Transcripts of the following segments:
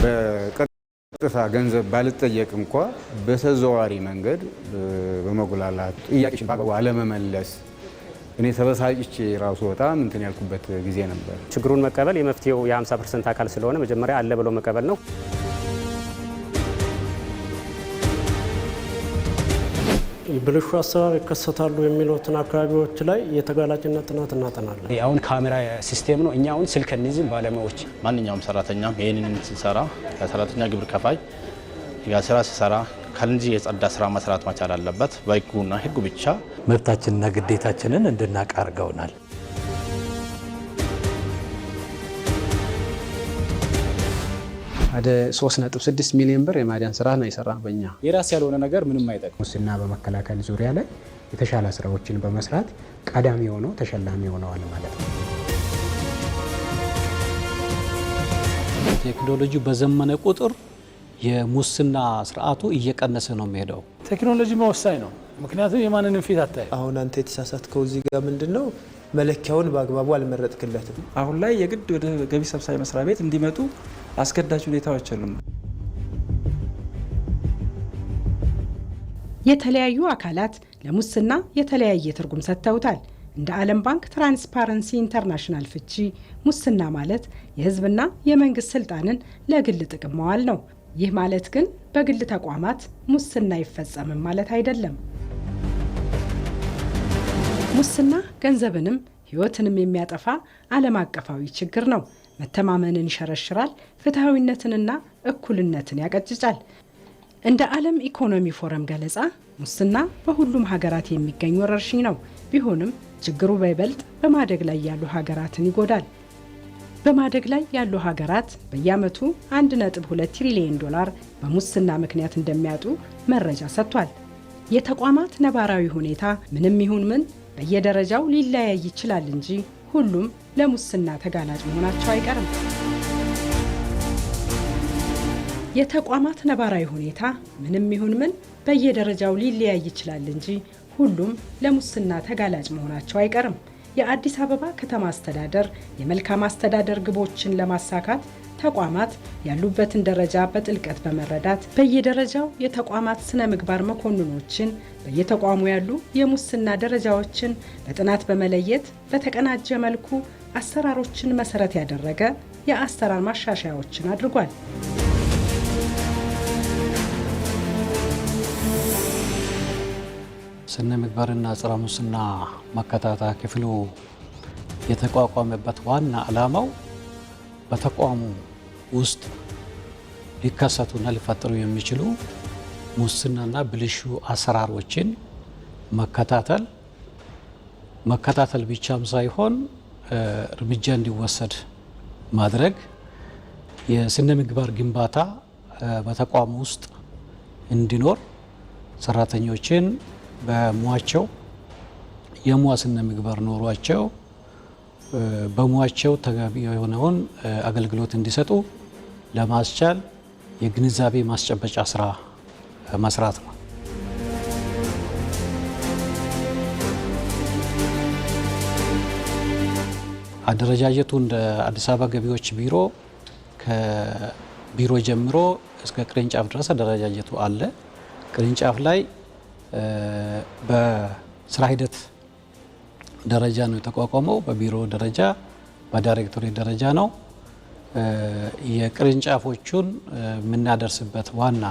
በቀጥታ ገንዘብ ባልጠየቅ እንኳ በተዘዋዋሪ መንገድ በመጉላላት ጥያቄዎችን በአግባቡ አለመመለስ እኔ ተበሳጭቼ ራሱ በጣም እንትን ያልኩበት ጊዜ ነበር። ችግሩን መቀበል የመፍትሄው የ50% አካል ስለሆነ መጀመሪያ አለ ብሎ መቀበል ነው። ብልሹ አሰራር ይከሰታሉ የሚሉትን አካባቢዎች ላይ የተጋላጭነት ጥናት እናጠናለን። አሁን ካሜራ ሲስቴም ነው። እኛ አሁን ስልክ እንይዝም ባለሙያዎች ማንኛውም ሰራተኛም ይሄንን ሲሰራ ከሰራተኛ ግብር ከፋይ ስራ ሲሰራ ከእንጂ የጸዳ ስራ መስራት መቻል አለበት። በህጉና ህጉ ብቻ መብታችንና ግዴታችንን እንድናውቅ አድርገውናል። ወደ 3.6 ሚሊዮን ብር የማዳን ስራ ነው የሰራ በእኛ። የራስ ያልሆነ ነገር ምንም አይጠቅም። ሙስና በመከላከል ዙሪያ ላይ የተሻለ ስራዎችን በመስራት ቀዳሚ ሆነው ተሸላሚ ሆነዋል ማለት ነው። ቴክኖሎጂ በዘመነ ቁጥር የሙስና ስርዓቱ እየቀነሰ ነው የሚሄደው። ቴክኖሎጂ ወሳኝ ነው። ምክንያቱም የማንንም ፊት አታይ። አሁን አንተ የተሳሳትከው እዚህ ጋር ምንድነው መለኪያውን በአግባቡ አልመረጥክለትም። አሁን ላይ የግድ ወደ ገቢ ሰብሳቢ መስሪያ ቤት እንዲመጡ አስገዳጅ ሁኔታዎች አሉ። የተለያዩ አካላት ለሙስና የተለያየ ትርጉም ሰጥተውታል። እንደ ዓለም ባንክ ትራንስፓረንሲ ኢንተርናሽናል ፍቺ ሙስና ማለት የህዝብና የመንግስት ስልጣንን ለግል ጥቅም መዋል ነው። ይህ ማለት ግን በግል ተቋማት ሙስና አይፈጸምም ማለት አይደለም። ሙስና ገንዘብንም ህይወትንም የሚያጠፋ ዓለም አቀፋዊ ችግር ነው። መተማመንን ይሸረሽራል፣ ፍትሐዊነትንና እኩልነትን ያቀጭጫል። እንደ ዓለም ኢኮኖሚ ፎረም ገለጻ ሙስና በሁሉም ሀገራት የሚገኝ ወረርሽኝ ነው። ቢሆንም ችግሩ በይበልጥ በማደግ ላይ ያሉ ሀገራትን ይጎዳል። በማደግ ላይ ያሉ ሀገራት በየዓመቱ 1.2 ትሪሊዮን ዶላር በሙስና ምክንያት እንደሚያጡ መረጃ ሰጥቷል። የተቋማት ነባራዊ ሁኔታ ምንም ይሁን ምን በየደረጃው ሊለያይ ይችላል እንጂ ሁሉም ለሙስና ተጋላጭ መሆናቸው አይቀርም። የተቋማት ነባራዊ ሁኔታ ምንም ይሁን ምን በየደረጃው ሊለያይ ይችላል እንጂ ሁሉም ለሙስና ተጋላጭ መሆናቸው አይቀርም። የአዲስ አበባ ከተማ አስተዳደር የመልካም አስተዳደር ግቦችን ለማሳካት ተቋማት ያሉበትን ደረጃ በጥልቀት በመረዳት በየደረጃው የተቋማት ስነ ምግባር መኮንኖችን በየተቋሙ ያሉ የሙስና ደረጃዎችን በጥናት በመለየት በተቀናጀ መልኩ አሰራሮችን መሰረት ያደረገ የአሰራር ማሻሻያዎችን አድርጓል። ስነ ምግባርና ጸረ ሙስና መከታተያ ክፍሉ የተቋቋመበት ዋና ዓላማው በተቋሙ ውስጥ ሊከሰቱና ሊፈጠሩ የሚችሉ ሙስናና ብልሹ አሰራሮችን መከታተል ብቻም ሳይሆን እርምጃ እንዲወሰድ ማድረግ፣ የስነ ምግባር ግንባታ በተቋሙ ውስጥ እንዲኖር ሰራተኞችን በሙያቸው የሙያ ስነ ምግባር ኖሯቸው በሙያቸው ተገቢ የሆነውን አገልግሎት እንዲሰጡ ለማስቻል የግንዛቤ ማስጨበጫ ስራ መስራት ነው። አደረጃጀቱ እንደ አዲስ አበባ ገቢዎች ቢሮ ከቢሮ ጀምሮ እስከ ቅርንጫፍ ድረስ አደረጃጀቱ አለ። ቅርንጫፍ ላይ በስራ ሂደት ደረጃ ነው የተቋቋመው። በቢሮ ደረጃ በዳይሬክቶሬት ደረጃ ነው። የቅርንጫፎቹን የምናደርስበት ዋና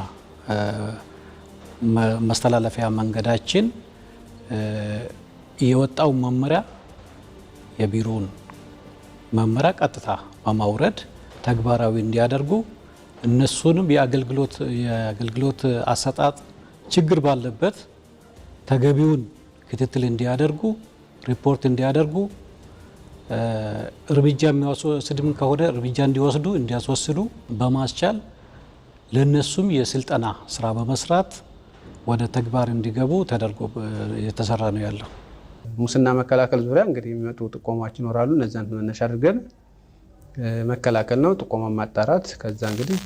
መስተላለፊያ መንገዳችን የወጣው መመሪያ የቢሮውን መመሪያ ቀጥታ በማውረድ ተግባራዊ እንዲያደርጉ እነሱንም የአገልግሎት አሰጣጥ ችግር ባለበት ተገቢውን ክትትል እንዲያደርጉ ሪፖርት እንዲያደርጉ እርምጃ የሚወስድም ከሆነ እርምጃ እንዲያስወስዱ በማስቻል ለነሱም የስልጠና ስራ በመስራት ወደ ተግባር እንዲገቡ ተደርጎ የተሰራ ነው ያለው። ሙስና መከላከል ዙሪያ እንግዲህ የሚመጡ ጥቆማዎች ይኖራሉ። እነዛን መነሻ አድርገን መከላከል ነው፣ ጥቆማ ማጣራት። ከዛ እንግዲህ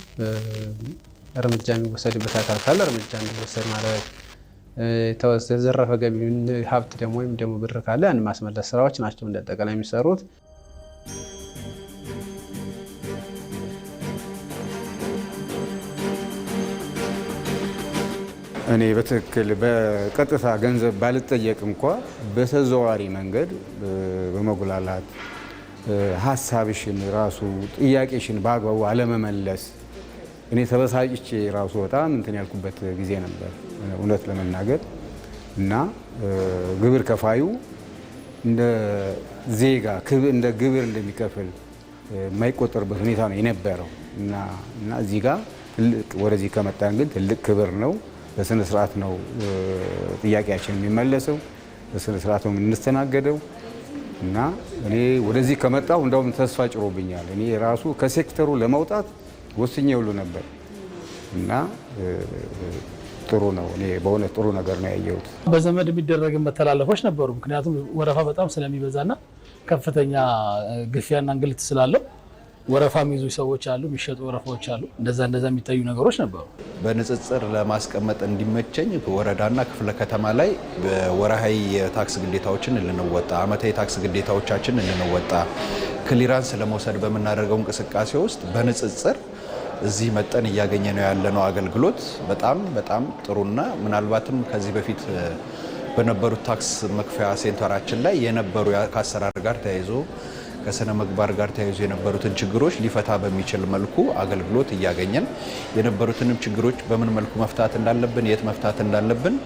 እርምጃ የሚወሰድበት አካል ካለ እርምጃ እንዲወሰድ ማድረግ፣ የተዘረፈ ገቢ ሀብት ደግሞ ወይም ደግሞ ብር ካለ ያን ማስመለስ ስራዎች ናቸው እንደ አጠቃላይ የሚሰሩት። እኔ በትክክል በቀጥታ ገንዘብ ባልጠየቅ እንኳ በተዘዋዋሪ መንገድ በመጉላላት ሀሳብሽን ራሱ ጥያቄሽን በአግባቡ አለመመለስ እኔ ተበሳጭቼ ራሱ በጣም እንትን ያልኩበት ጊዜ ነበር እውነት ለመናገር እና ግብር ከፋዩ እንደ ዜጋ እንደ ግብር እንደሚከፍል የማይቆጠርበት ሁኔታ ነው የነበረው እና እዚህ ጋር ወደዚህ ከመጣን ግን ትልቅ ክብር ነው። በስነ ስርዓት ነው ጥያቄያችን የሚመለሰው፣ በስነ ስርዓት ነው የምንስተናገደው እና እኔ ወደዚህ ከመጣሁ እንደውም ተስፋ ጭሮብኛል። እኔ ራሱ ከሴክተሩ ለመውጣት ወስኜ ሁሉ ነበር እና ጥሩ ነው። እኔ በእውነት ጥሩ ነገር ነው ያየሁት። በዘመድ የሚደረግ መተላለፎች ነበሩ። ምክንያቱም ወረፋ በጣም ስለሚበዛና ከፍተኛ ግፊያና እንግልት ስላለው ወረፋ የሚይዙ ሰዎች አሉ፣ የሚሸጡ ወረፋዎች አሉ። እንደዛ የሚታዩ ነገሮች ነበሩ። በንጽጽር ለማስቀመጥ እንዲመቸኝ ወረዳና ክፍለ ከተማ ላይ ወርሃዊ የታክስ ግዴታዎችን ልንወጣ፣ ዓመታዊ የታክስ ግዴታዎቻችን ልንወጣ፣ ክሊራንስ ለመውሰድ በምናደርገው እንቅስቃሴ ውስጥ በንጽጽር እዚህ መጠን እያገኘ ነው ያለነው አገልግሎት በጣም በጣም ጥሩና ምናልባትም ከዚህ በፊት በነበሩት ታክስ መክፈያ ሴንተራችን ላይ የነበሩ ከአሰራር ጋር ተያይዞ ከስነ ምግባር ጋር ተያይዞ የነበሩትን ችግሮች ሊፈታ በሚችል መልኩ አገልግሎት እያገኘን የነበሩትንም ችግሮች በምን መልኩ መፍታት እንዳለብን የት መፍታት እንዳለብን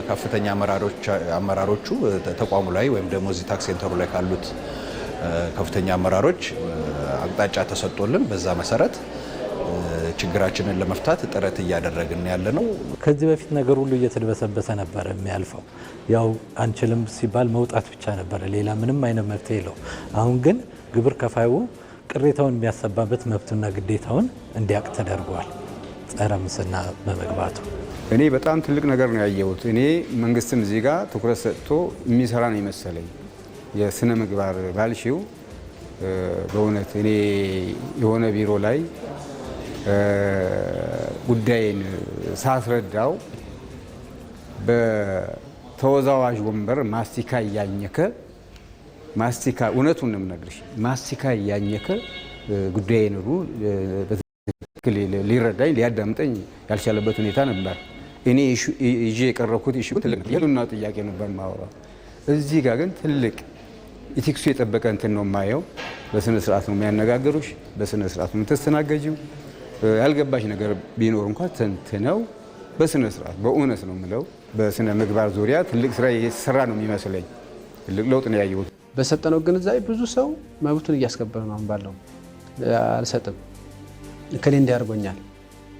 ከፍተኛ አመራሮቹ ተቋሙ ላይ ወይም ደግሞ እዚህ ታክስ ሴንተሩ ላይ ካሉት ከፍተኛ አመራሮች አቅጣጫ ተሰጥቶልን በዛ መሰረት ችግራችንን ለመፍታት ጥረት እያደረግን ያለ ነው። ከዚህ በፊት ነገር ሁሉ እየተደበሰበሰ ነበር የሚያልፈው። ያው አንችልም ሲባል መውጣት ብቻ ነበር፣ ሌላ ምንም አይነት መፍትሄ የለው። አሁን ግን ግብር ከፋዩ ቅሬታውን የሚያሰባበት መብቱና ግዴታውን እንዲያውቅ ተደርጓል፣ ጸረ ሙስና በመግባቱ። እኔ በጣም ትልቅ ነገር ነው ያየሁት። እኔ መንግስትም እዚህ ጋር ትኩረት ሰጥቶ የሚሰራ ነው የመሰለኝ። የስነ ምግባር ባልሽው በእውነት እኔ የሆነ ቢሮ ላይ ጉዳይን ሳስረዳው በተወዛዋዥ ወንበር ማስቲካ እያኘከ እውነቱን ነው የምነግርሽ፣ ማስቲካ እያኘከ ጉዳይን በትክክል ሊረዳኝ ሊያዳምጠኝ ያልቻለበት ሁኔታ ነበር። እኔ ይዤ የቀረብኩት ትልቅ የሉና ጥያቄ ነበር ማወራው። እዚህ ጋር ግን ትልቅ ኢቲክሱ የጠበቀ እንትን ነው የማየው። በስነ ስርዓት ነው የሚያነጋግሩሽ፣ በስነ ስርዓት ነው የምትስተናገጂው። ያልገባሽ ነገር ቢኖር እንኳን ተንትነው በስነ ስርዓት በእውነት ነው የምለው። በስነ ምግባር ዙሪያ ትልቅ ስራ የተሰራ ነው የሚመስለኝ። ትልቅ ለውጥ ነው ያየሁት። በሰጠነው ግንዛቤ ብዙ ሰው መብቱን እያስከበረ ነው። አሁን ባለው አልሰጥም እከሌ እንዲያርጎኛል፣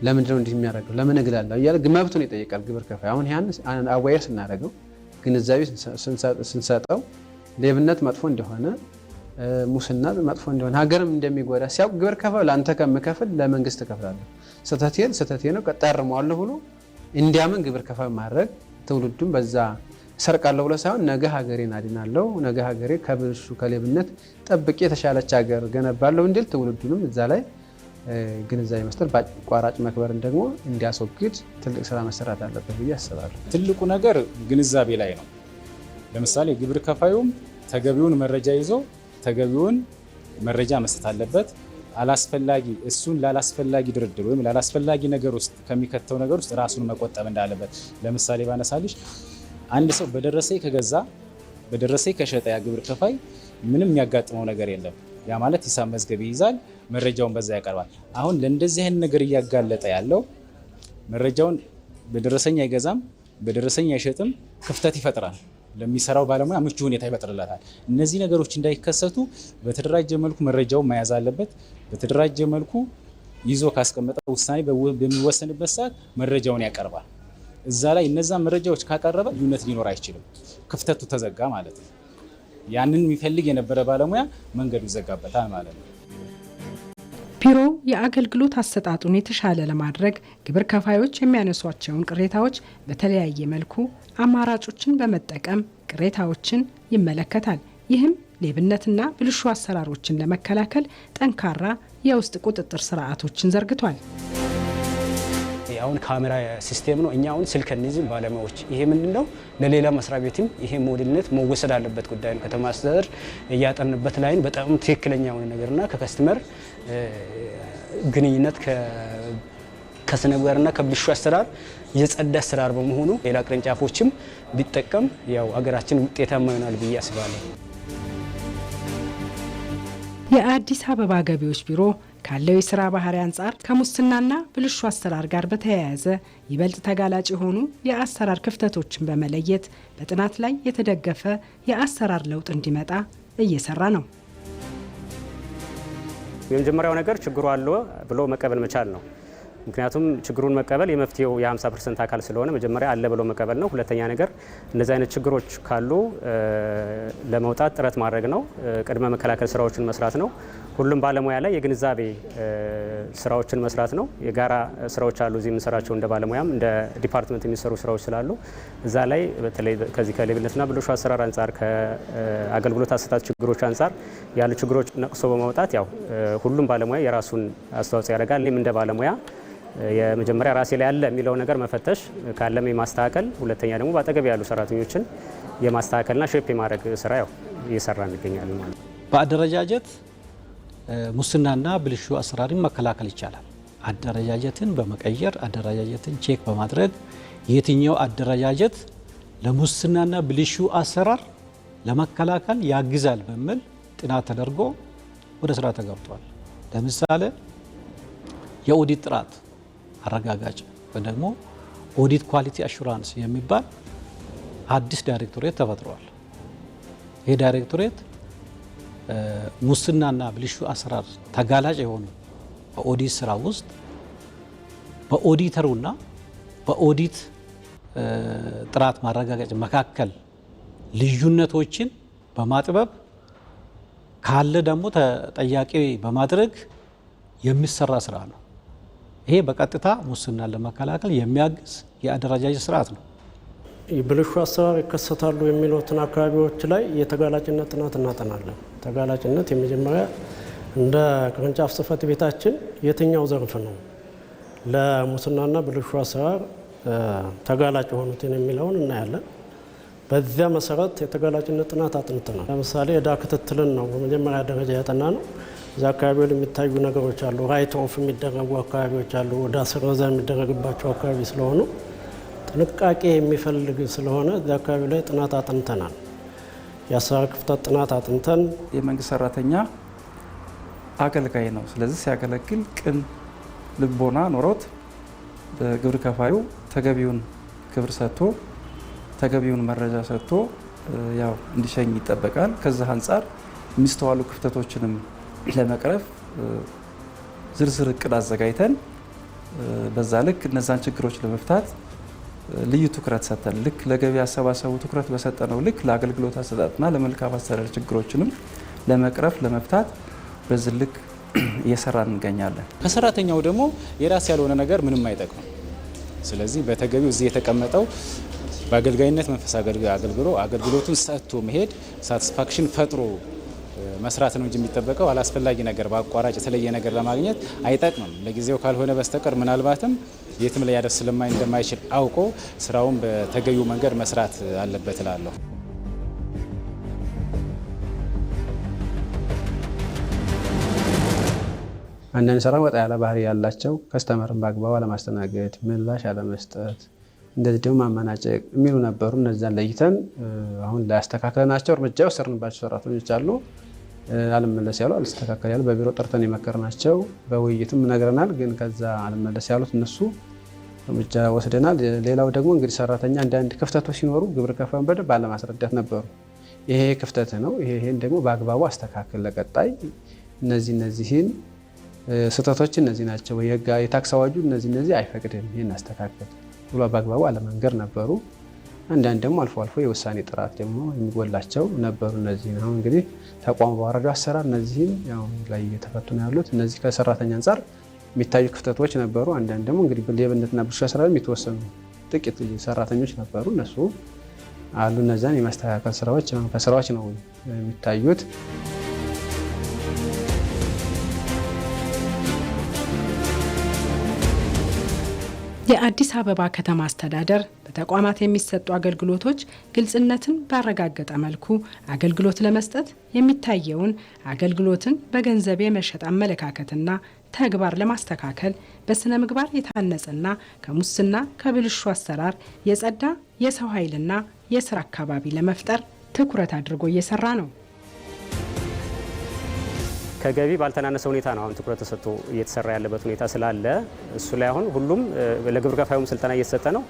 ለምንድን ነው እንዲህ የሚያደርገው፣ ለምን እግላለሁ እያለ መብቱን ይጠይቃል ግብር ከፋይ። አሁን ያን አዋየር ስናደርገው ግንዛቤ ስንሰጠው ሌብነት መጥፎ እንደሆነ ሙስና መጥፎ እንደሆነ ሀገርም እንደሚጎዳ ሲያውቅ ግብር ከፋዩ ለአንተ ከምከፍል ለመንግስት እከፍላለሁ፣ ስህተቴ ነው ቀጣርመዋለሁ ብሎ እንዲያምን ግብር ከፋዩ ማድረግ ትውልዱም በዛ እሰርቃለሁ ብሎ ሳይሆን ነገ ሀገሬን አድናለሁ፣ ነገ ሀገሬ ከብልሹ ከሌብነት ጠብቄ የተሻለች ሀገር ገነባለሁ እንዲል ትውልዱንም እዛ ላይ ግንዛቤ መስጠት፣ በአቋራጭ መክበርን ደግሞ እንዲያስወግድ ትልቅ ስራ መሰራት አለበት ብዬ አስባለሁ። ትልቁ ነገር ግንዛቤ ላይ ነው። ለምሳሌ ግብር ከፋዩም ተገቢውን መረጃ ይዞ ተገቢውን መረጃ መስጠት አለበት። አላስፈላጊ እሱን ላላስፈላጊ ድርድር ወይም ላላስፈላጊ ነገር ውስጥ ከሚከተው ነገር ውስጥ ራሱን መቆጠብ እንዳለበት። ለምሳሌ ባነሳልሽ አንድ ሰው በደረሰኝ ከገዛ በደረሰኝ ከሸጠ ያ ግብር ከፋይ ምንም የሚያጋጥመው ነገር የለም። ያ ማለት ሂሳብ መዝገብ ይይዛል፣ መረጃውን በዛ ያቀርባል። አሁን ለእንደዚህ አይነት ነገር እያጋለጠ ያለው መረጃውን በደረሰኝ አይገዛም፣ በደረሰኝ አይሸጥም፣ ክፍተት ይፈጥራል። ለሚሰራው ባለሙያ ምቹ ሁኔታ ይፈጥርለታል። እነዚህ ነገሮች እንዳይከሰቱ በተደራጀ መልኩ መረጃውን መያዝ አለበት። በተደራጀ መልኩ ይዞ ካስቀመጠ ውሳኔ በሚወሰንበት ሰዓት መረጃውን ያቀርባል። እዛ ላይ እነዛ መረጃዎች ካቀረበ ልዩነት ሊኖር አይችልም። ክፍተቱ ተዘጋ ማለት ነው። ያንን የሚፈልግ የነበረ ባለሙያ መንገዱ ይዘጋበታል ማለት ነው። ቢሮው የአገልግሎት አሰጣጡን የተሻለ ለማድረግ ግብር ከፋዮች የሚያነሷቸውን ቅሬታዎች በተለያየ መልኩ አማራጮችን በመጠቀም ቅሬታዎችን ይመለከታል። ይህም ሌብነትና ብልሹ አሰራሮችን ለመከላከል ጠንካራ የውስጥ ቁጥጥር ስርዓቶችን ዘርግቷል። አሁን ካሜራ ሲስቴም ነው። እኛ አሁን ስልክ እንይዝም ባለሙያዎች ይሄ ምንድነው ለሌላ መስሪያ ቤትም ይሄ ሞዴልነት መወሰድ አለበት ጉዳይ ነው። ከተማ አስተዳደር እያጠንበት ላይ በጣም ትክክለኛ የሆነ ነገርና ከከስተመር ግንኙነት ከስነ ምግባርና ከብልሹ አሰራር የጸዳ አሰራር በመሆኑ ሌላ ቅርንጫፎችም ቢጠቀም ያው ሀገራችን ውጤታማ ይሆናል ብዬ አስባለሁ። የአዲስ አበባ ገቢዎች ቢሮ ካለው የስራ ባህሪ አንጻር ከሙስናና ብልሹ አሰራር ጋር በተያያዘ ይበልጥ ተጋላጭ የሆኑ የአሰራር ክፍተቶችን በመለየት በጥናት ላይ የተደገፈ የአሰራር ለውጥ እንዲመጣ እየሰራ ነው። የመጀመሪያው ነገር ችግሩ አለ ብሎ መቀበል መቻል ነው። ምክንያቱም ችግሩን መቀበል የመፍትሄው የ50% አካል ስለሆነ መጀመሪያ አለ ብሎ መቀበል ነው። ሁለተኛ ነገር እንደዚህ አይነት ችግሮች ካሉ ለመውጣት ጥረት ማድረግ ነው። ቅድመ መከላከል ስራዎችን መስራት ነው። ሁሉም ባለሙያ ላይ የግንዛቤ ስራዎችን መስራት ነው። የጋራ ስራዎች አሉ እዚህ የምንሰራቸው እንደ ባለሙያም እንደ ዲፓርትመንት የሚሰሩ ስራዎች ስላሉ እዛ ላይ በተለይ ከዚህ ከሌብነትና ብልሹ አሰራር አንጻር ከአገልግሎት አሰጣጥ ችግሮች አንጻር ያሉ ችግሮች ነቅሶ በማውጣት ያው ሁሉም ባለሙያ የራሱን አስተዋጽኦ ያደርጋል። እኔም እንደ ባለሙያ የመጀመሪያ ራሴ ላይ ያለ የሚለው ነገር መፈተሽ ካለም የማስተካከል ሁለተኛ ደግሞ በአጠገብ ያሉ ሰራተኞችን የማስተካከልና ሼፕ የማድረግ ስራ ያው እየሰራ እንገኛለን ማለት ነው። በአደረጃጀት ሙስናና ብልሹ አሰራርን መከላከል ይቻላል። አደረጃጀትን በመቀየር አደረጃጀትን ቼክ በማድረግ የትኛው አደረጃጀት ለሙስናና ብልሹ አሰራር ለመከላከል ያግዛል በሚል ጥናት ተደርጎ ወደ ስራ ተገብቷል። ለምሳሌ የኦዲት ጥራት አረጋጋጭ ወይ ደግሞ ኦዲት ኳሊቲ አሹራንስ የሚባል አዲስ ዳይሬክቶሬት ተፈጥሯል። ይህ ዳይሬክቶሬት ሙስናና ብልሹ አሰራር ተጋላጭ የሆኑ በኦዲት ስራ ውስጥ በኦዲተሩና በኦዲት ጥራት ማረጋገጥ መካከል ልዩነቶችን በማጥበብ ካለ ደግሞ ተጠያቂ በማድረግ የሚሰራ ስራ ነው። ይሄ በቀጥታ ሙስናን ለመከላከል የሚያግዝ የአደረጃጀት ስርዓት ነው። ብልሹ አሰራር ይከሰታሉ የሚሉትን አካባቢዎች ላይ የተጋላጭነት ጥናት እናጠናለን። ተጋላጭነት የመጀመሪያ እንደ ቅርንጫፍ ጽሕፈት ቤታችን የትኛው ዘርፍ ነው ለሙስናና ብልሹ አሰራር ተጋላጭ የሆኑትን የሚለውን እናያለን። በዚያ መሰረት የተጋላጭነት ጥናት አጥንተናል። ለምሳሌ የዕዳ ክትትልን ነው በመጀመሪያ ደረጃ ያጠና ነው። እዛ አካባቢ የሚታዩ ነገሮች አሉ። ራይት ኦፍ የሚደረጉ አካባቢዎች አሉ። ዕዳ ስረዛ የሚደረግባቸው አካባቢ ስለሆኑ ጥንቃቄ የሚፈልግ ስለሆነ እዚያ አካባቢ ላይ ጥናት አጥንተናል። የአሰራር ክፍተት ጥናት አጥንተን የመንግስት ሰራተኛ አገልጋይ ነው። ስለዚህ ሲያገለግል ቅን ልቦና ኖሮት በግብር ከፋዩ ተገቢውን ግብር ሰጥቶ ተገቢውን መረጃ ሰጥቶ ያው እንዲሸኝ ይጠበቃል። ከዛ አንጻር የሚስተዋሉ ክፍተቶችንም ለመቅረፍ ዝርዝር እቅድ አዘጋጅተን በዛ ልክ እነዛን ችግሮች ለመፍታት ልዩ ትኩረት ሰጥተን ልክ ለገቢ አሰባሰቡ ትኩረት በሰጠነው ልክ ለአገልግሎት አሰጣጥና ለመልካም አስተዳደር ችግሮችንም ለመቅረፍ ለመፍታት በዚህ ልክ እየሰራን እንገኛለን። ከሰራተኛው ደግሞ የራስ ያልሆነ ነገር ምንም አይጠቅምም። ስለዚህ በተገቢው እዚህ የተቀመጠው በአገልጋይነት መንፈስ አገልግሎ አገልግሎቱን ሰጥቶ መሄድ ሳቲስፋክሽን ፈጥሮ መስራት ነው እንጂ የሚጠበቀው አላስፈላጊ ነገር በአቋራጭ የተለየ ነገር ለማግኘት አይጠቅምም። ለጊዜው ካልሆነ በስተቀር ምናልባትም የትም ላይ ያደርስ እንደማይችል አውቆ ስራውን በተገቢው መንገድ መስራት አለበት እላለሁ። አንዳንድ ሰራ ወጣ ያለ ባህሪ ያላቸው ከስተመርን በአግባቡ አለማስተናገድ፣ ምላሽ አለመስጠት፣ እንደዚህ ደግሞ ማመናጨቅ የሚሉ ነበሩ። እነዛን ለይተን አሁን ላይ አስተካክለናቸው እርምጃ የወሰድንባቸው ሰራተኞች አሉ። አልመለስ ያሉ አልስተካከል ያሉ በቢሮ ጠርተን የመከርናቸው በውይይትም ነግረናል። ግን ከዛ አልመለስ ያሉት እነሱ እርምጃ ወስደናል። ሌላው ደግሞ እንግዲህ ሰራተኛ አንዳንድ ክፍተቶች ሲኖሩ ግብር ከፋዩን በደንብ አለማስረዳት ነበሩ። ይሄ ክፍተት ነው፣ ይሄን ደግሞ በአግባቡ አስተካክል፣ ለቀጣይ እነዚህን ስህተቶች እነዚህ ናቸው፣ የታክስ አዋጁ እነዚህ አይፈቅድም፣ ይህን አስተካክል ብሎ በአግባቡ አለመንገር ነበሩ። አንዳንድ ደግሞ አልፎ አልፎ የውሳኔ ጥራት ደግሞ የሚጎላቸው ነበሩ። እነዚህን አሁን እንግዲህ ተቋሙ ባወረደው አሰራር እነዚህን ያው ላይ እየተፈቱ ነው ያሉት። እነዚህ ከሰራተኛ አንጻር የሚታዩ ክፍተቶች ነበሩ። አንዳንድ ደግሞ እንግዲህ ሌብነትና ብልሹ አሰራር የተወሰኑ ጥቂት ሰራተኞች ነበሩ። እነሱ አሉ። እነዛን የማስተካከል ስራዎች ከስራዎች ነው የሚታዩት። የአዲስ አበባ ከተማ አስተዳደር በተቋማት የሚሰጡ አገልግሎቶች ግልጽነትን ባረጋገጠ መልኩ አገልግሎት ለመስጠት የሚታየውን አገልግሎትን በገንዘብ የመሸጥ አመለካከትና ተግባር ለማስተካከል በስነ ምግባር የታነጸና ከሙስና ከብልሹ አሰራር የጸዳ የሰው ኃይልና የስራ አካባቢ ለመፍጠር ትኩረት አድርጎ እየሰራ ነው። ከገቢ ባልተናነሰ ሁኔታ ነው አሁን ትኩረት ተሰጥቶ እየተሰራ ያለበት ሁኔታ ስላለ እሱ ላይ አሁን ሁሉም ለግብር ከፋዩም ስልጠና እየተሰጠ ነው፣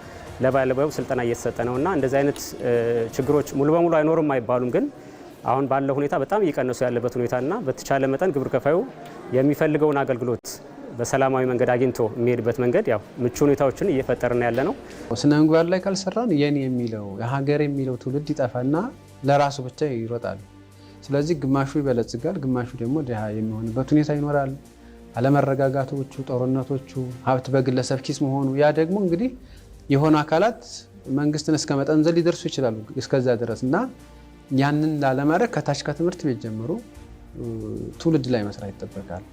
ለባለሙያውም ስልጠና እየተሰጠ ነው እና እንደዚህ አይነት ችግሮች ሙሉ በሙሉ አይኖርም አይባሉም፣ ግን አሁን ባለው ሁኔታ በጣም እየቀነሱ ያለበት ሁኔታና በተቻለ መጠን ግብር ከፋዩ የሚፈልገውን አገልግሎት በሰላማዊ መንገድ አግኝቶ የሚሄድበት መንገድ ያው ምቹ ሁኔታዎችን እየፈጠርን ያለ ነው። ስነ ምግባር ላይ ካልሰራን የኔ የሚለው የሀገር የሚለው ትውልድ ይጠፋና ለራሱ ብቻ ይሮጣል። ስለዚህ ግማሹ ይበለጽጋል፣ ግማሹ ደግሞ ድሃ የሚሆንበት ሁኔታ ይኖራል። አለመረጋጋቶቹ፣ ጦርነቶቹ፣ ሀብት በግለሰብ ኪስ መሆኑ ያ ደግሞ እንግዲህ የሆኑ አካላት መንግስትን እስከ መጠምዘል ሊደርሱ ይችላሉ እስከዛ ድረስ እና ያንን ላለማድረግ ከታች ከትምህርት ቤት ጀምሮ ትውልድ ላይ መስራት ይጠበቃል።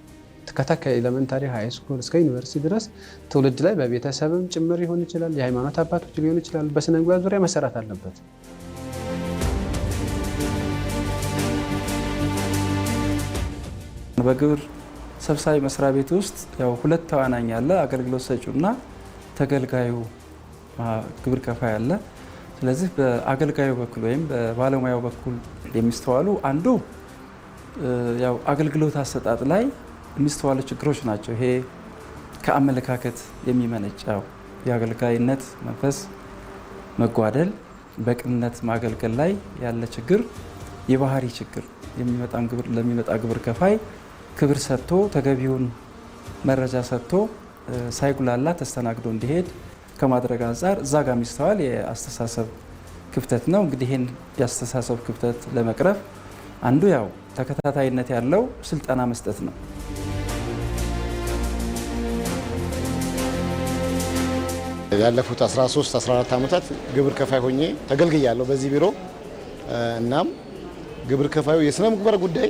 ከኤሌመንታሪ ሃይ ስኩል እስከ ዩኒቨርሲቲ ድረስ ትውልድ ላይ በቤተሰብም ጭምር ሊሆን ይችላል፣ የሃይማኖት አባቶች ሊሆን ይችላል፣ በስነ ምግባር ዙሪያ መሰራት አለበት። በግብር ሰብሳቢ መስሪያ ቤት ውስጥ ያው ሁለት ተዋናኝ አለ፣ አገልግሎት ሰጪውና ተገልጋዩ ግብር ከፋይ አለ። ስለዚህ በአገልጋዩ በኩል ወይም በባለሙያው በኩል የሚስተዋሉ አንዱ ያው አገልግሎት አሰጣጥ ላይ የሚስተዋሉ ችግሮች ናቸው። ይሄ ከአመለካከት የሚመነጭ ያው የአገልጋይነት መንፈስ መጓደል፣ በቅንነት ማገልገል ላይ ያለ ችግር፣ የባህሪ ችግር ለሚመጣ ግብር ከፋይ ክብር ሰጥቶ ተገቢውን መረጃ ሰጥቶ ሳይጉላላ ተስተናግዶ እንዲሄድ ከማድረግ አንጻር እዛ ጋር የሚስተዋል የአስተሳሰብ ክፍተት ነው። እንግዲህ ይህን የአስተሳሰብ ክፍተት ለመቅረፍ አንዱ ያው ተከታታይነት ያለው ስልጠና መስጠት ነው። ያለፉት 13-14 ዓመታት ግብር ከፋይ ሆኜ ተገልግያለሁ በዚህ ቢሮ። እናም ግብር ከፋዩ የስነ ምግባር ጉዳይ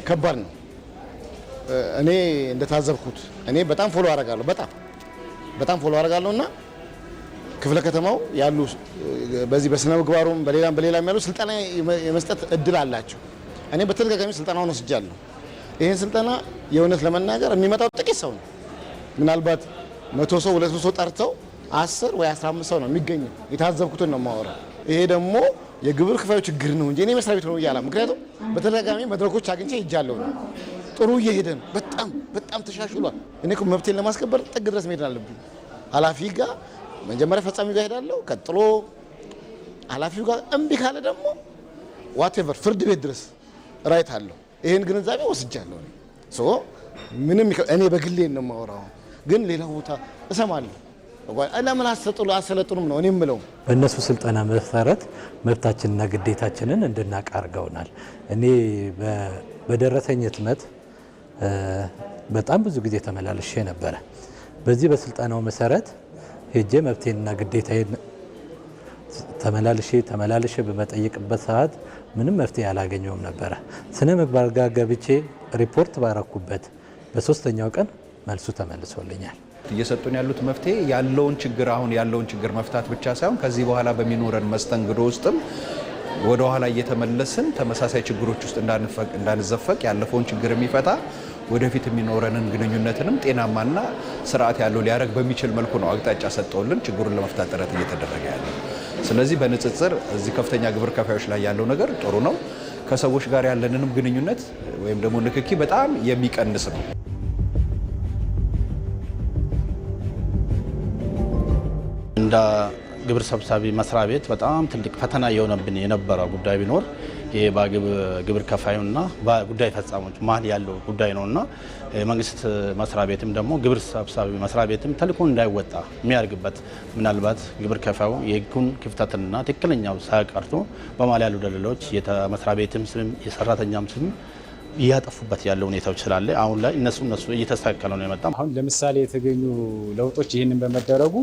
ከባድ ነው። እኔ እንደታዘብኩት እኔ በጣም ፎሎ አደርጋለሁ በጣም ፎሎ አደርጋለሁ እና ክፍለ ከተማው ያሉ በዚህ በስነ ምግባሩም በሌላም ያሉ ስልጠና የመስጠት እድል አላቸው። እኔ በተደጋጋሚ ስልጠናውን ወስጃለሁ። ይህን ስልጠና የእውነት ለመናገር የሚመጣው ጥቂት ሰው ነው። ምናልባት 100 ሰው 200 ሰው ጠርተው 10 ወይ 15 ሰው ነው የሚገኘው። የታዘብኩትን ነው የማወራው። ይሄ ደግሞ የግብር ከፋዩ ችግር ነው እንጂ እኔ መስሪያ ቤት ነው እያለ ምክንያቱም በተደጋጋሚ መድረኮች አግኝቼ ሄጃለሁ። ጥሩ እየሄደ ነው። በጣም ተሻሽሏል። እኔ እኮ መብቴን ለማስከበር ጥግ ድረስ መሄድ አለብኝ። ኃላፊ ጋር መጀመሪያ ፈጻሚ ጋር ሄዳለሁ፣ ቀጥሎ ኃላፊው ጋር እምቢ ካለ ደግሞ ዋቴቨር ፍርድ ቤት ድረስ ራይት አለው። ይሄን ግንዛቤ ወስጃለሁ። ምንም እኔ በግሌ ነው የማወራው፣ ግን ሌላ ቦታ እሰማለሁ። ለምን አሰለጥኑም ነው እኔ የምለው። በእነሱ ስልጠና መሰረት መብታችንና ግዴታችንን እንድናውቅ አድርገውናል። እኔ በደረሰኝ ህትመት በጣም ብዙ ጊዜ ተመላልሼ ነበረ። በዚህ በስልጠናው መሰረት ሄጄ መብቴንና ግዴታዬን ተመላልሼ በመጠየቅበት ሰዓት ምንም መፍትሄ አላገኘውም ነበረ። ስነ ምግባር ጋር ገብቼ ሪፖርት ባረኩበት በሶስተኛው ቀን መልሱ ተመልሶልኛል። እየሰጡን ያሉት መፍትሄ ያለውን ችግር መፍታት ብቻ ሳይሆን ከዚህ በኋላ በሚኖረን መስተንግዶ ውስጥም ወደ ኋላ እየተመለስን ተመሳሳይ ችግሮች ውስጥ እንዳንዘፈቅ ያለፈውን ችግር የሚፈታ ወደፊት የሚኖረንን ግንኙነትንም ጤናማና ስርዓት ያለው ሊያደርግ በሚችል መልኩ ነው አቅጣጫ ሰጠውልን ችግሩን ለመፍታት ጥረት እየተደረገ ያለው። ስለዚህ በንጽጽር እዚህ ከፍተኛ ግብር ከፋዮች ላይ ያለው ነገር ጥሩ ነው። ከሰዎች ጋር ያለንንም ግንኙነት ወይም ደግሞ ንክኪ በጣም የሚቀንስ ነው። እንደ ግብር ሰብሳቢ መስሪያ ቤት በጣም ትልቅ ፈተና የሆነብን የነበረው ጉዳይ ቢኖር ይሄ በግብር ከፋዩና በጉዳይ ፈጻሞች መሀል ያለው ጉዳይ ነውና መንግስት መስሪያ ቤትም ደግሞ ግብር ሰብሳቢ መስሪያ ቤትም ተልዕኮ እንዳይወጣ የሚያደርግበት ምናልባት ግብር ከፋዩ የህጉን ክፍተትና ትክክለኛው ሳይቀርቶ በመሀል ያሉ ደላሎች የመስሪያ ቤትም ስም የሰራተኛም ስም እያጠፉበት ያለው ሁኔታዎች ስላለ አሁን ላይ እነሱ እየተስተካከለ ነው የመጣ። አሁን ለምሳሌ የተገኙ ለውጦች ይህንን በመደረጉ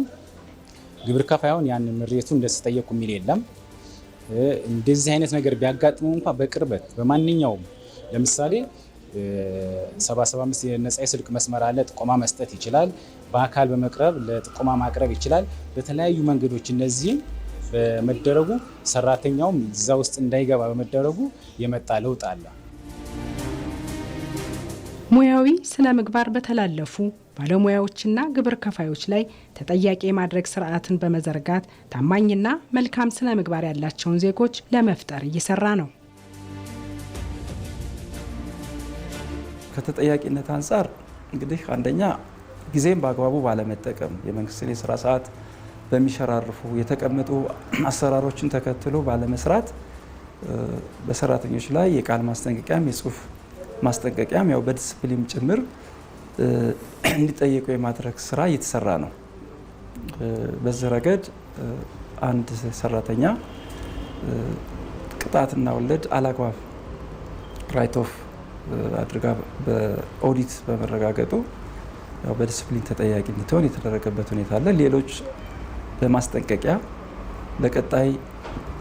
ግብር ከፋዩን ያን ምሬቱ እንደተጠየቁ የሚል የለም። እንደዚህ አይነት ነገር ቢያጋጥመው እንኳን በቅርበት በማንኛውም ለምሳሌ 775 የነጻ የስልክ መስመር አለ። ጥቆማ መስጠት ይችላል። በአካል በመቅረብ ለጥቆማ ማቅረብ ይችላል። በተለያዩ መንገዶች እነዚህም በመደረጉ ሰራተኛውም እዛ ውስጥ እንዳይገባ በመደረጉ የመጣ ለውጥ አለ። ሙያዊ ስነ ምግባር በተላለፉ ባለሙያዎችና ግብር ከፋዮች ላይ ተጠያቂ የማድረግ ስርዓትን በመዘርጋት ታማኝና መልካም ስነ ምግባር ያላቸውን ዜጎች ለመፍጠር እየሰራ ነው። ከተጠያቂነት አንጻር እንግዲህ አንደኛ ጊዜም በአግባቡ ባለመጠቀም የመንግስትን የስራ ሰዓት በሚሸራርፉ የተቀመጡ አሰራሮችን ተከትሎ ባለመስራት በሰራተኞች ላይ የቃል ማስጠንቀቂያም የጽሁፍ ማስጠንቀቂያም ያው በዲስፕሊን ጭምር እንዲጠየቁ የማድረግ ስራ እየተሰራ ነው። በዚህ ረገድ አንድ ሰራተኛ ቅጣትና ወለድ አላግባብ ራይት ኦፍ አድርጋ በኦዲት በመረጋገጡ ያው በዲስፕሊን ተጠያቂ እንድትሆን የተደረገበት ሁኔታ አለ። ሌሎች በማስጠንቀቂያ ለቀጣይ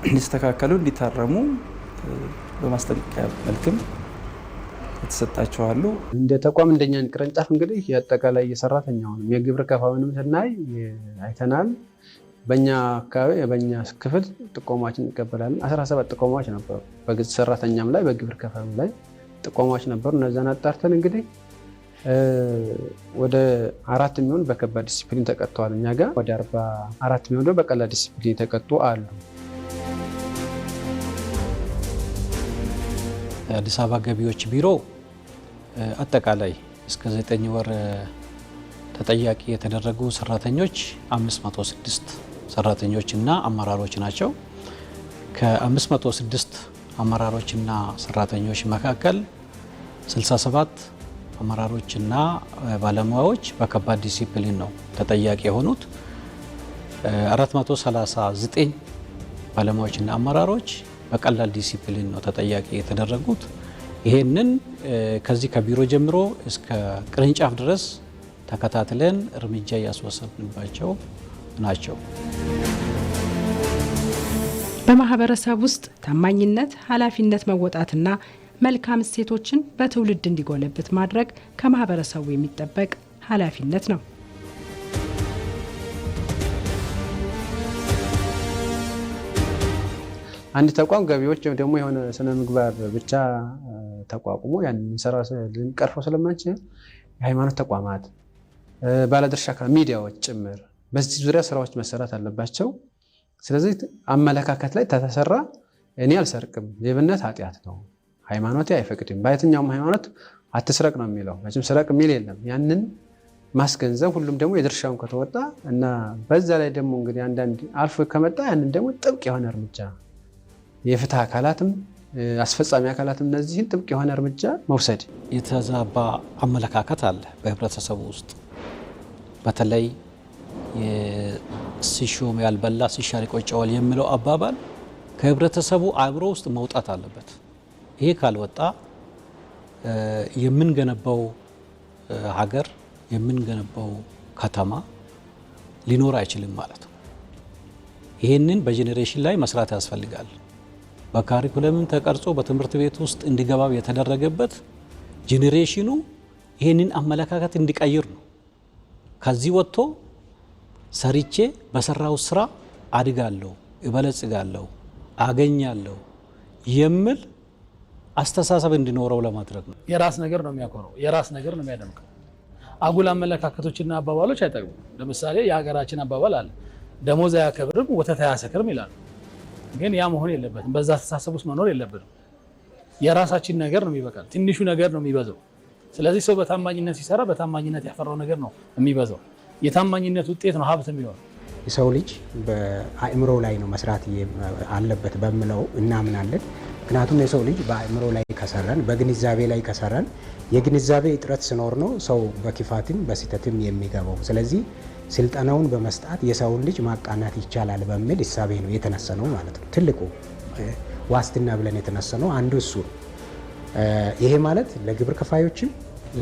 እንዲስተካከሉ እንዲታረሙ በማስጠንቀቂያ መልክም የተሰጣቸዋሉ። እንደ ተቋም እንደኛን ቅርንጫፍ እንግዲህ የአጠቃላይ የሰራተኛውንም የግብር ከፋዩንም ስናይ አይተናል። በእኛ አካባቢ በእኛ ክፍል ጥቆማዎችን እንቀበላለን። 17 ጥቆማዎች ነበሩ። በግልጽ ሰራተኛም ላይ በግብር ከፋዩም ላይ ጥቆማዎች ነበሩ። እነዛን አጣርተን እንግዲህ ወደ 4 የሚሆን በከባድ ዲሲፕሊን ተቀጥተዋል። እኛ ጋር ወደ 44 የሚሆን በቀላል ዲሲፕሊን የተቀጡ አሉ። የአዲስ አበባ ገቢዎች ቢሮ አጠቃላይ እስከ 9 ወር ተጠያቂ የተደረጉ ሰራተኞች 506 ሰራተኞችና አመራሮች ናቸው። ከ506 አመራሮችና ሰራተኞች መካከል 67 አመራሮችና ባለሙያዎች በከባድ ዲሲፕሊን ነው ተጠያቂ የሆኑት። 439 ባለሙያዎችና አመራሮች በቀላል ዲሲፕሊን ነው ተጠያቂ የተደረጉት። ይሄንን ከዚህ ከቢሮ ጀምሮ እስከ ቅርንጫፍ ድረስ ተከታትለን እርምጃ ያስወሰድንባቸው ናቸው። በማህበረሰብ ውስጥ ታማኝነት፣ ኃላፊነት መወጣትና መልካም እሴቶችን በትውልድ እንዲጎለብት ማድረግ ከማህበረሰቡ የሚጠበቅ ኃላፊነት ነው። አንድ ተቋም ገቢዎች ደግሞ የሆነ ስነ ምግባር ብቻ ተቋቁሞ ያን ሰራ ልንቀርፈው ስለማንችል የሃይማኖት ተቋማት፣ ባለድርሻ አካላት፣ ሚዲያዎች ጭምር በዚህ ዙሪያ ስራዎች መሰራት አለባቸው። ስለዚህ አመለካከት ላይ ተተሰራ እኔ አልሰርቅም፣ ሌብነት ኃጢአት ነው፣ ሃይማኖቴ አይፈቅድም፣ በየትኛውም ሃይማኖት አትስረቅ ነው የሚለው፣ መቼም ስረቅ የሚል የለም። ያንን ማስገንዘብ ሁሉም ደግሞ የድርሻውን ከተወጣ እና በዛ ላይ ደግሞ እንግዲህ አንዳንድ አልፎ ከመጣ ያንን ደግሞ ጥብቅ የሆነ እርምጃ የፍትህ አካላትም አስፈጻሚ አካላትም እነዚህን ጥብቅ የሆነ እርምጃ መውሰድ። የተዛባ አመለካከት አለ በህብረተሰቡ ውስጥ። በተለይ ሲሾም ያልበላ ሲሻር ይቆጨዋል የሚለው አባባል ከህብረተሰቡ አእምሮ ውስጥ መውጣት አለበት። ይሄ ካልወጣ የምንገነባው ሀገር የምንገነባው ከተማ ሊኖር አይችልም ማለት ነው። ይህንን በጄኔሬሽን ላይ መስራት ያስፈልጋል። በካሪኩለምም ተቀርጾ በትምህርት ቤት ውስጥ እንዲገባው የተደረገበት ጄኔሬሽኑ ይህንን አመለካከት እንዲቀይር ነው። ከዚህ ወጥቶ ሰርቼ በሰራው ስራ አድጋለሁ፣ እበለጽጋለሁ፣ አገኛለሁ የሚል አስተሳሰብ እንዲኖረው ለማድረግ ነው። የራስ ነገር ነው የሚያኮረው፣ የራስ ነገር ነው የሚያደምቀው። አጉል አመለካከቶችና አባባሎች አይጠቅሙም። ለምሳሌ የሀገራችን አባባል አለ፣ ደሞዝ አያከብርም ወተት አያሰክርም ይላል። ግን ያ መሆን የለበትም። በዛ አስተሳሰብ ውስጥ መኖር የለብንም። የራሳችን ነገር ነው የሚበቃል፣ ትንሹ ነገር ነው የሚበዛው። ስለዚህ ሰው በታማኝነት ሲሰራ በታማኝነት ያፈራው ነገር ነው የሚበዛው። የታማኝነት ውጤት ነው ሀብት የሚሆነው። የሰው ልጅ በአእምሮ ላይ ነው መስራት አለበት በሚለው እናምናለን። ምክንያቱም የሰው ልጅ በአእምሮ ላይ ከሰራን፣ በግንዛቤ ላይ ከሰራን፣ የግንዛቤ እጥረት ሲኖር ነው ሰው በክፋትም በስህተትም የሚገባው። ስለዚህ ስልጠናውን በመስጣት የሰውን ልጅ ማቃናት ይቻላል በሚል እሳቤ ነው የተነሰነው ማለት ነው። ትልቁ ዋስትና ብለን የተነሰነው አንዱ እሱ ነው። ይሄ ማለት ለግብር ከፋዮችም፣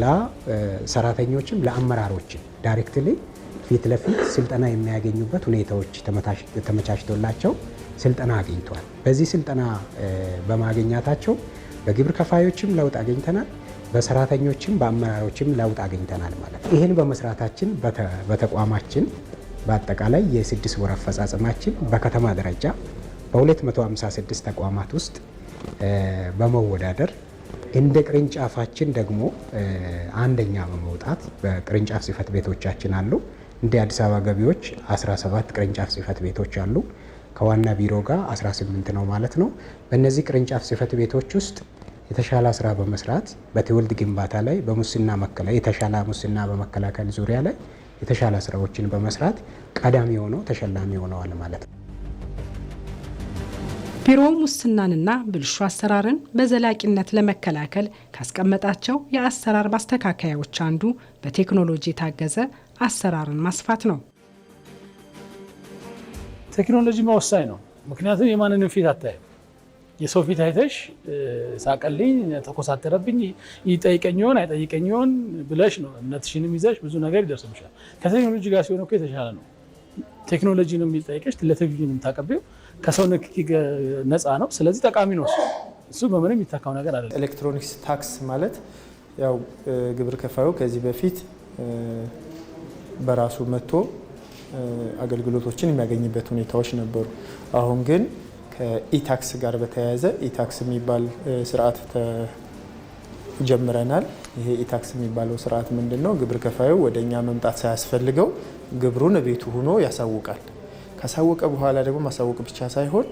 ለሰራተኞችም፣ ለአመራሮችም ዳይሬክትሊ ፊት ለፊት ስልጠና የሚያገኙበት ሁኔታዎች ተመቻችቶላቸው ስልጠና አግኝቷል። በዚህ ስልጠና በማግኘታቸው በግብር ከፋዮችም ለውጥ አግኝተናል፣ በሰራተኞችም በአመራሮችም ለውጥ አግኝተናል ማለት ነው። ይህን በመስራታችን በተቋማችን በአጠቃላይ የ6 ወር አፈጻጸማችን በከተማ ደረጃ በ256 ተቋማት ውስጥ በመወዳደር እንደ ቅርንጫፋችን ደግሞ አንደኛ በመውጣት በቅርንጫፍ ጽህፈት ቤቶቻችን አሉ። እንደ አዲስ አበባ ገቢዎች 17 ቅርንጫፍ ጽህፈት ቤቶች አሉ። ከዋና ቢሮ ጋር 18 ነው ማለት ነው። በእነዚህ ቅርንጫፍ ጽህፈት ቤቶች ውስጥ የተሻለ ስራ በመስራት በትውልድ ግንባታ ላይ በሙስና የተሻለ ሙስና በመከላከል ዙሪያ ላይ የተሻለ ስራዎችን በመስራት ቀዳሚ ሆነው ተሸላሚ ሆነዋል ማለት ነው። ቢሮው ሙስናንና ብልሹ አሰራርን በዘላቂነት ለመከላከል ካስቀመጣቸው የአሰራር ማስተካከያዎች አንዱ በቴክኖሎጂ የታገዘ አሰራርን ማስፋት ነው። ቴክኖሎጂ ወሳኝ ነው። ምክንያቱም የማንንም ፊት አታይም። የሰው ፊት አይተሽ ሳቀልኝ፣ ተኮሳተረብኝ፣ ይጠይቀኝ ይሆን አይጠይቀኝ ይሆን ብለሽ ነው እምነትሽንም ይዘሽ ብዙ ነገር ይደርስብሻል። ከቴክኖሎጂ ጋር ሲሆን እኮ የተሻለ ነው። ቴክኖሎጂ ነው የሚጠይቀሽ፣ ለቴክኖሎጂ ነው የምታቀቢው፣ ከሰው ንክኪ ነፃ ነው። ስለዚህ ጠቃሚ ነው። እሱ በምንም የሚታካው ነገር አይደለም። ኤሌክትሮኒክስ ታክስ ማለት ያው ግብር ከፋዩ ከዚህ በፊት በራሱ መጥቶ አገልግሎቶችን የሚያገኝበት ሁኔታዎች ነበሩ። አሁን ግን ከኢታክስ ጋር በተያያዘ ኢታክስ የሚባል ስርዓት ጀምረናል። ይሄ ኢታክስ የሚባለው ስርዓት ምንድን ነው? ግብር ከፋዩ ወደ እኛ መምጣት ሳያስፈልገው ግብሩን ቤቱ ሆኖ ያሳውቃል። ካሳወቀ በኋላ ደግሞ ማሳወቅ ብቻ ሳይሆን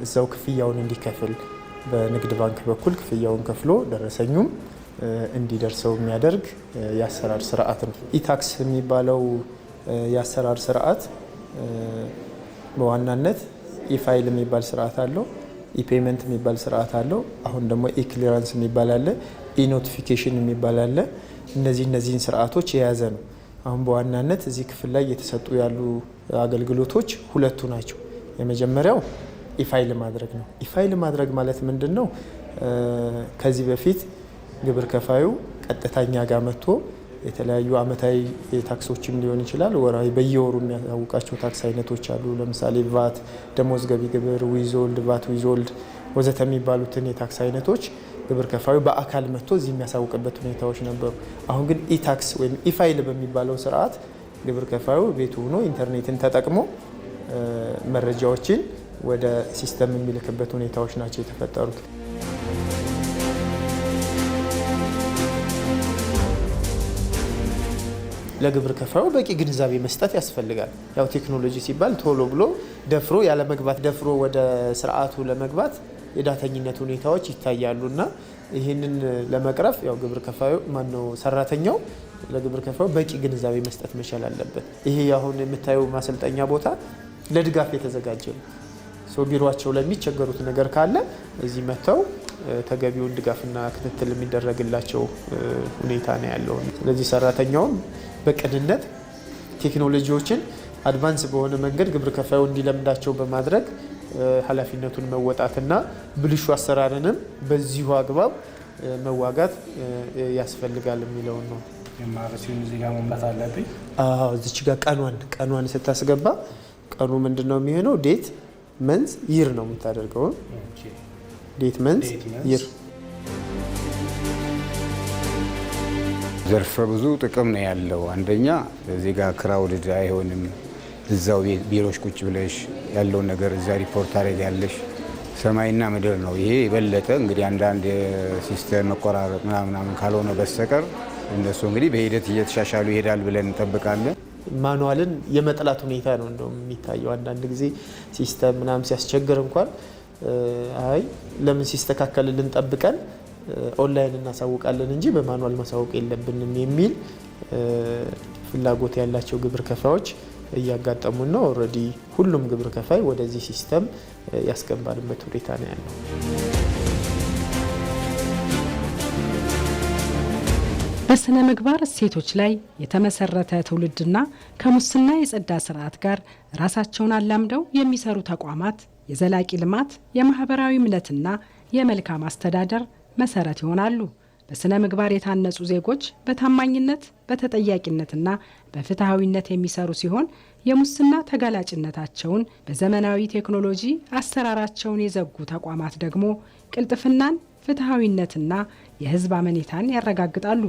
እዛው ክፍያውን እንዲከፍል በንግድ ባንክ በኩል ክፍያውን ከፍሎ ደረሰኙም እንዲደርሰው የሚያደርግ የአሰራር ስርዓት ነው። ኢታክስ የሚባለው የአሰራር ስርዓት በዋናነት ኢፋይል የሚባል ስርዓት አለው፣ ኢፔመንት የሚባል ስርዓት አለው። አሁን ደግሞ ኢክሊራንስ የሚባል አለ፣ ኢኖቲፊኬሽን የሚባል አለ። እነዚህን ስርዓቶች የያዘ ነው። አሁን በዋናነት እዚህ ክፍል ላይ እየተሰጡ ያሉ አገልግሎቶች ሁለቱ ናቸው። የመጀመሪያው ኢፋይል ማድረግ ነው። ኢፋይል ማድረግ ማለት ምንድን ነው? ከዚህ በፊት ግብር ከፋዩ ቀጥተኛ ጋር መጥቶ የተለያዩ አመታዊ ታክሶችም ሊሆን ይችላል፣ ወራዊ በየወሩ የሚያሳውቃቸው ታክስ አይነቶች አሉ። ለምሳሌ ቫት፣ ደሞዝ ገቢ ግብር፣ ዊዞልድ፣ ቫት ዊዞልድ ወዘተ የሚባሉትን የታክስ አይነቶች ግብር ከፋዩ በአካል መጥቶ እዚህ የሚያሳውቅበት ሁኔታዎች ነበሩ። አሁን ግን ኢታክስ ወይም ኢፋይል በሚባለው ስርዓት ግብር ከፋዩ ቤቱ ሆኖ ኢንተርኔትን ተጠቅሞ መረጃዎችን ወደ ሲስተም የሚልክበት ሁኔታዎች ናቸው የተፈጠሩት። ለግብር ከፋዩ በቂ ግንዛቤ መስጠት ያስፈልጋል። ያው ቴክኖሎጂ ሲባል ቶሎ ብሎ ደፍሮ ያለመግባት ደፍሮ ወደ ስርዓቱ ለመግባት የዳተኝነት ሁኔታዎች ይታያሉና ይህንን ለመቅረፍ ያው ግብር ከፋዩ ማነው ሰራተኛው ለግብር ከፋዩ በቂ ግንዛቤ መስጠት መቻል አለበት። ይሄ አሁን የምታየው ማሰልጠኛ ቦታ ለድጋፍ የተዘጋጀ ነው። ቢሮአቸው ለሚቸገሩት ነገር ካለ እዚህ መጥተው ተገቢውን ድጋፍና ክትትል የሚደረግላቸው ሁኔታ ነው ያለው። ስለዚህ ሰራተኛውም በቅንነት ቴክኖሎጂዎችን አድቫንስ በሆነ መንገድ ግብር ከፋዩ እንዲለምዳቸው በማድረግ ኃላፊነቱን መወጣትና ብልሹ አሰራርንም በዚሁ አግባብ መዋጋት ያስፈልጋል የሚለውን ነው። የማረሲውን እዚህ ጋር መምጣት አለብኝ። አዎ እዚች ጋር ቀኗን ስታስገባ ቀኑ ምንድነው የሚሆነው? ዴት መንዝ ይር ነው የምታደርገው። ዴት መንዝ ይር ዘርፈ ብዙ ጥቅም ነው ያለው። አንደኛ እዚህ ጋር ክራውድድ አይሆንም። እዛው ቢሮዎች ቁጭ ብለሽ ያለውን ነገር እዛ ሪፖርት ታደርጊያለሽ። ሰማይና ምድር ነው። ይሄ የበለጠ እንግዲህ አንዳንድ የሲስተም መቆራረጥ ምናምን ካልሆነ በስተቀር እነሱ እንግዲህ በሂደት እየተሻሻሉ ይሄዳል ብለን እንጠብቃለን። ማኑዋልን የመጥላት ሁኔታ ነው እንደውም የሚታየው። አንዳንድ ጊዜ ሲስተም ምናምን ሲያስቸግር እንኳን አይ ለምን ሲስተካከልልን ጠብቀን ኦንላይን እናሳውቃለን እንጂ በማኑዋል ማሳወቅ የለብንም የሚል ፍላጎት ያላቸው ግብር ከፋዮች እያጋጠሙን ነው። ኦልሬዲ ሁሉም ግብር ከፋይ ወደዚህ ሲስተም ያስገባንበት ሁኔታ ነው ያለው። በስነ ምግባር እሴቶች ላይ የተመሰረተ ትውልድና ከሙስና የጸዳ ስርዓት ጋር ራሳቸውን አላምደው የሚሰሩ ተቋማት የዘላቂ ልማት፣ የማህበራዊ እምነትና የመልካም አስተዳደር መሰረት ይሆናሉ። በስነ ምግባር የታነጹ ዜጎች በታማኝነት በተጠያቂነትና በፍትሐዊነት የሚሰሩ ሲሆን የሙስና ተጋላጭነታቸውን በዘመናዊ ቴክኖሎጂ አሰራራቸውን የዘጉ ተቋማት ደግሞ ቅልጥፍናን፣ ፍትሐዊነትና የሕዝብ አመኔታን ያረጋግጣሉ።